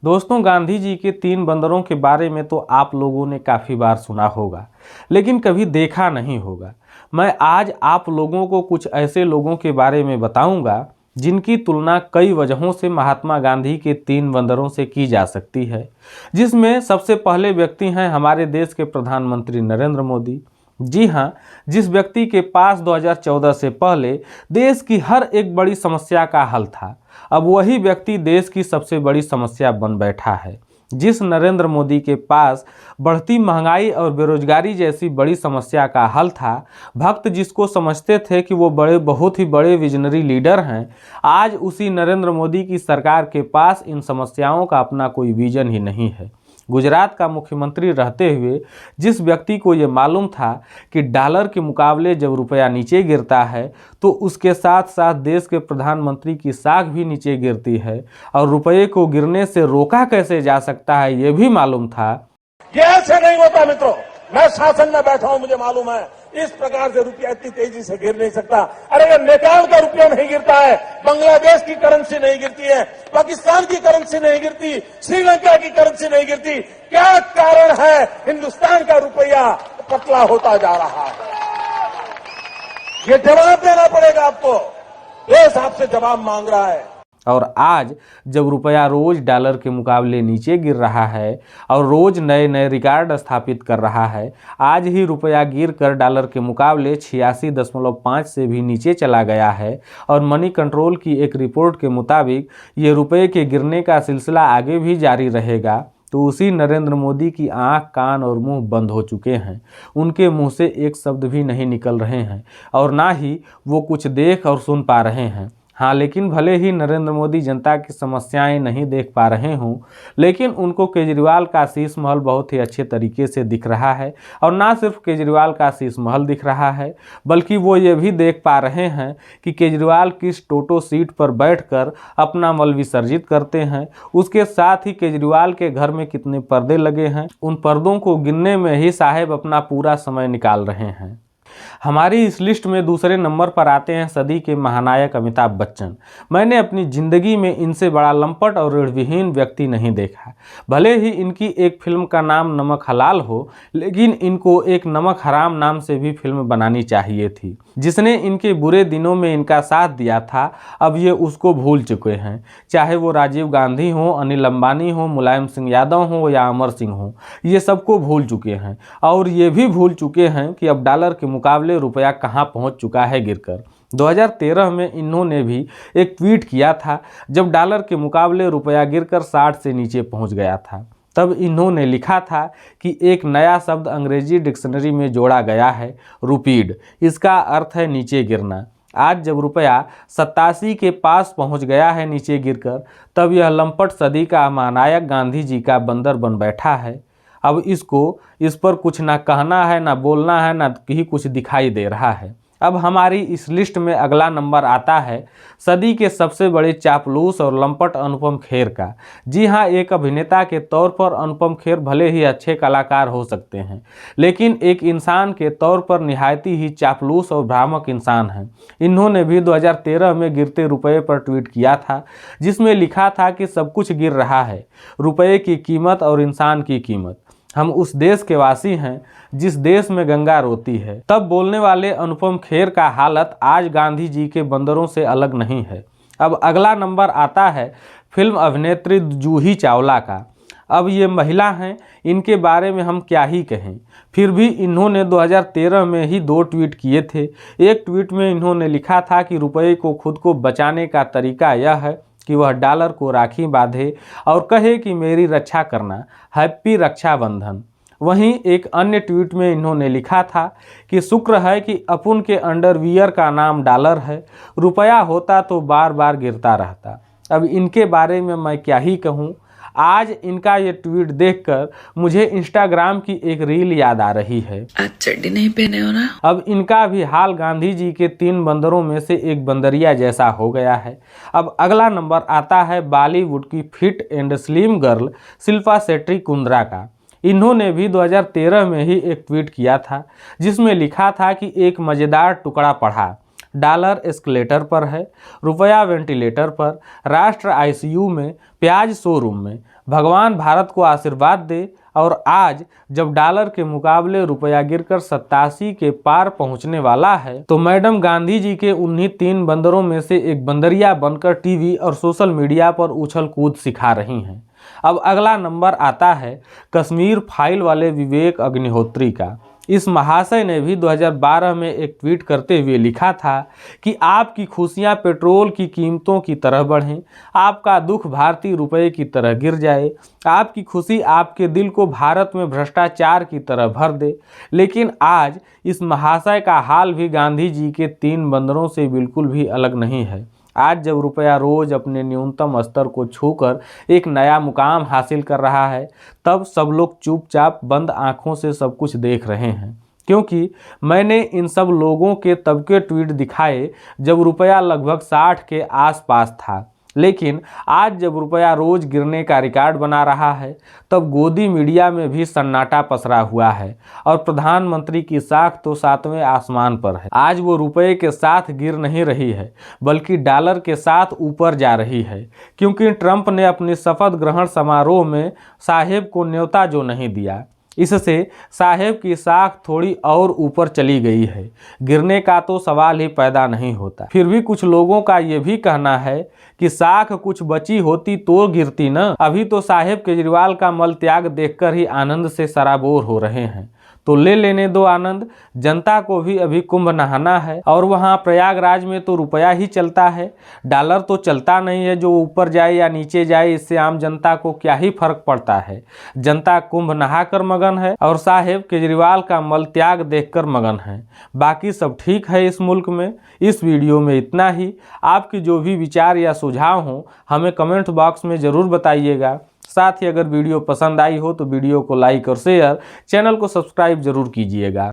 दोस्तों, गांधी जी के 3 बंदरों के बारे में तो आप लोगों ने काफ़ी बार सुना होगा, लेकिन कभी देखा नहीं होगा। मैं आज आप लोगों को कुछ ऐसे लोगों के बारे में बताऊंगा जिनकी तुलना कई वजहों से महात्मा गांधी के 3 बंदरों से की जा सकती है। जिसमें सबसे पहले व्यक्ति हैं हमारे देश के प्रधानमंत्री नरेंद्र मोदी। जी हाँ, जिस व्यक्ति के पास 2014 से पहले देश की हर एक बड़ी समस्या का हल था, अब वही व्यक्ति देश की सबसे बड़ी समस्या बन बैठा है। जिस नरेंद्र मोदी के पास बढ़ती महंगाई और बेरोजगारी जैसी बड़ी समस्या का हल था, भक्त जिसको समझते थे कि वो बहुत ही बड़े विजनरी लीडर हैं, आज उसी नरेंद्र मोदी की सरकार के पास इन समस्याओं का अपना कोई विजन ही नहीं है। गुजरात का मुख्यमंत्री रहते हुए जिस व्यक्ति को ये मालूम था कि डॉलर के मुकाबले जब रुपया नीचे गिरता है तो उसके साथ साथ देश के प्रधानमंत्री की साख भी नीचे गिरती है और रुपये को गिरने से रोका कैसे जा सकता है ये भी मालूम था। ये ऐसे नहीं होता मित्रों, मैं शासन में बैठा हूं, मुझे मालूम है इस प्रकार से रुपया इतनी तेजी से गिर नहीं सकता। अरे ये नेपाल का रुपया नहीं गिरता है, बांग्लादेश की करेंसी नहीं गिरती है, पाकिस्तान की करेंसी नहीं गिरती, श्रीलंका की करेंसी नहीं गिरती। क्या कारण है हिंदुस्तान का रुपया पतला होता जा रहा है? ये जवाब देना पड़ेगा आपको, देश आपसे जवाब मांग रहा है। और आज जब रुपया रोज डॉलर के मुकाबले नीचे गिर रहा है और रोज नए नए रिकॉर्ड स्थापित कर रहा है, आज ही रुपया गिर कर डॉलर के मुकाबले 86.5 से भी नीचे चला गया है और मनी कंट्रोल की एक रिपोर्ट के मुताबिक ये रुपये के गिरने का सिलसिला आगे भी जारी रहेगा, तो उसी नरेंद्र मोदी की आंख, कान और मुंह बंद हो चुके हैं। उनके मुंह से एक शब्द भी नहीं निकल रहे हैं और ना ही वो कुछ देख और सुन पा रहे हैं। हाँ, लेकिन भले ही नरेंद्र मोदी जनता की समस्याएं नहीं देख पा रहे हों, लेकिन उनको केजरीवाल का शीश महल बहुत ही अच्छे तरीके से दिख रहा है। और ना सिर्फ केजरीवाल का शीश महल दिख रहा है, बल्कि वो ये भी देख पा रहे हैं कि केजरीवाल किस टोटो सीट पर बैठकर अपना मल विसर्जित करते हैं। उसके साथ ही केजरीवाल के घर में कितने पर्दे लगे हैं, उन पर्दों को गिनने में ही साहब अपना पूरा समय निकाल रहे हैं। हमारी इस लिस्ट में दूसरे नंबर पर आते हैं सदी के महानायक अमिताभ बच्चन। मैंने अपनी जिंदगी में इनसे बड़ा लंपट और ऋणविहीन व्यक्ति नहीं देखा। भले ही इनकी एक फिल्म का नाम नमक हलाल हो, लेकिन इनको एक नमक हराम नाम से भी फिल्म बनानी चाहिए थी। जिसने इनके बुरे दिनों में इनका साथ दिया था, अब ये उसको भूल चुके हैं। चाहे वो राजीव गांधी हो, अनिल अंबानी हो, मुलायम सिंह यादव हो या अमर सिंह हो, ये सबको भूल चुके हैं। और ये भी भूल चुके हैं कि अब डॉलर के मुकाबले रुपया कहां पहुंच चुका है गिरकर। 2013 में इन्होंने भी एक ट्वीट किया था जब डॉलर के मुकाबले रुपया गिरकर 60 से नीचे पहुंच गया था। तब इन्होंने लिखा था कि एक नया शब्द अंग्रेजी डिक्शनरी में जोड़ा गया है, रुपीड। इसका अर्थ है नीचे गिरना। आज जब रुपया 87 के पास पहुंच गया है नीचे गिरकर, तब यह लंपट सदी का महानायक गांधी जी का बंदर बन बैठा है। अब इस पर कुछ ना कहना है, ना बोलना है, ना ही कुछ दिखाई दे रहा है। अब हमारी इस लिस्ट में अगला नंबर आता है सदी के सबसे बड़े चापलूस और लंपट अनुपम खेर का। जी हाँ, एक अभिनेता के तौर पर अनुपम खेर भले ही अच्छे कलाकार हो सकते हैं, लेकिन एक इंसान के तौर पर निहायती ही चापलूस और भ्रामक इंसान हैं। इन्होंने भी 2013 में गिरते रुपये पर ट्वीट किया था, जिसमें लिखा था कि सब कुछ गिर रहा है, रुपये की कीमत और इंसान की कीमत। हम उस देश के वासी हैं जिस देश में गंगा रोती है। तब बोलने वाले अनुपम खेर का हालत आज गांधी जी के बंदरों से अलग नहीं है। अब अगला नंबर आता है फिल्म अभिनेत्री जूही चावला का। अब ये महिला हैं, इनके बारे में हम क्या ही कहें। फिर भी इन्होंने 2013 में ही 2 ट्वीट किए थे। एक ट्वीट में इन्होंने लिखा था कि रुपये को खुद को बचाने का तरीका यह है कि वह डॉलर को राखी बांधे और कहे कि मेरी रक्षा करना, हैप्पी रक्षाबंधन। वहीं एक अन्य ट्वीट में इन्होंने लिखा था कि शुक्र है कि अपुन के अंडरवियर का नाम डॉलर है, रुपया होता तो बार बार गिरता रहता। अब इनके बारे में मैं क्या ही कहूँ। आज इनका ये ट्वीट देखकर मुझे इंस्टाग्राम की एक रील याद आ रही है। आज चड्डी नहीं पहने हो ना। अब इनका भी हाल गांधी जी के 3 बंदरों में से एक बंदरिया जैसा हो गया है। अब अगला नंबर आता है बॉलीवुड की fit and slim girl Shilpa Shetty Kundra का। इन्होंने भी 2013 में ही एक ट्वीट किया था, जिसमें लिखा था कि एक मज़ेदार टुकड़ा पढ़ा, डॉलर एस्केलेटर पर है, रुपया वेंटिलेटर पर, राष्ट्र आईसीयू में, प्याज शोरूम में। भगवान भारत को आशीर्वाद दे। और आज जब डॉलर के मुकाबले रुपया गिरकर 87 के पार पहुंचने वाला है, तो मैडम गांधी जी के उन्हीं 3 बंदरों में से एक बंदरिया बनकर टीवी और सोशल मीडिया पर उछल कूद सिखा रही हैं। अब अगला नंबर आता है कश्मीर फाइल वाले विवेक अग्निहोत्री का। इस महाशय ने भी 2012 में एक ट्वीट करते हुए लिखा था कि आपकी खुशियां पेट्रोल की कीमतों की तरह बढ़ें, आपका दुख भारतीय रुपये की तरह गिर जाए, आपकी खुशी आपके दिल को भारत में भ्रष्टाचार की तरह भर दे। लेकिन आज इस महाशय का हाल भी गांधी जी के 3 बंदरों से बिल्कुल भी अलग नहीं है। आज जब रुपया रोज अपने न्यूनतम स्तर को छूकर एक नया मुकाम हासिल कर रहा है, तब सब लोग चुपचाप बंद आंखों से सब कुछ देख रहे हैं। क्योंकि मैंने इन सब लोगों के तब के ट्वीट दिखाए जब रुपया लगभग 60 के आसपास था। लेकिन आज जब रुपया रोज गिरने का रिकॉर्ड बना रहा है, तब गोदी मीडिया में भी सन्नाटा पसरा हुआ है और प्रधानमंत्री की साख तो 7वें आसमान पर है। आज वो रुपये के साथ गिर नहीं रही है, बल्कि डॉलर के साथ ऊपर जा रही है। क्योंकि ट्रंप ने अपनी शपथ ग्रहण समारोह में साहेब को न्योता जो नहीं दिया, इससे साहेब की साख थोड़ी और ऊपर चली गई है। गिरने का तो सवाल ही पैदा नहीं होता। फिर भी कुछ लोगों का ये भी कहना है कि साख कुछ बची होती तो गिरती न। अभी तो साहेब केजरीवाल का मल त्याग देखकर ही आनंद से सराबोर हो रहे हैं। तो ले लेने दो आनंद, जनता को भी अभी कुंभ नहाना है। और वहाँ प्रयागराज में तो रुपया ही चलता है, डॉलर तो चलता नहीं है। जो ऊपर जाए या नीचे जाए, इससे आम जनता को क्या ही फर्क पड़ता है। जनता कुंभ नहाकर मगन है और साहेब केजरीवाल का मल त्याग देखकर मगन है। बाकी सब ठीक है इस मुल्क में। इस वीडियो में इतना ही। आपके जो भी विचार या सुझाव हों, हमें कमेंट बॉक्स में ज़रूर बताइएगा। साथ ही अगर वीडियो पसंद आई हो तो वीडियो को लाइक और शेयर, चैनल को सब्सक्राइब जरूर कीजिएगा।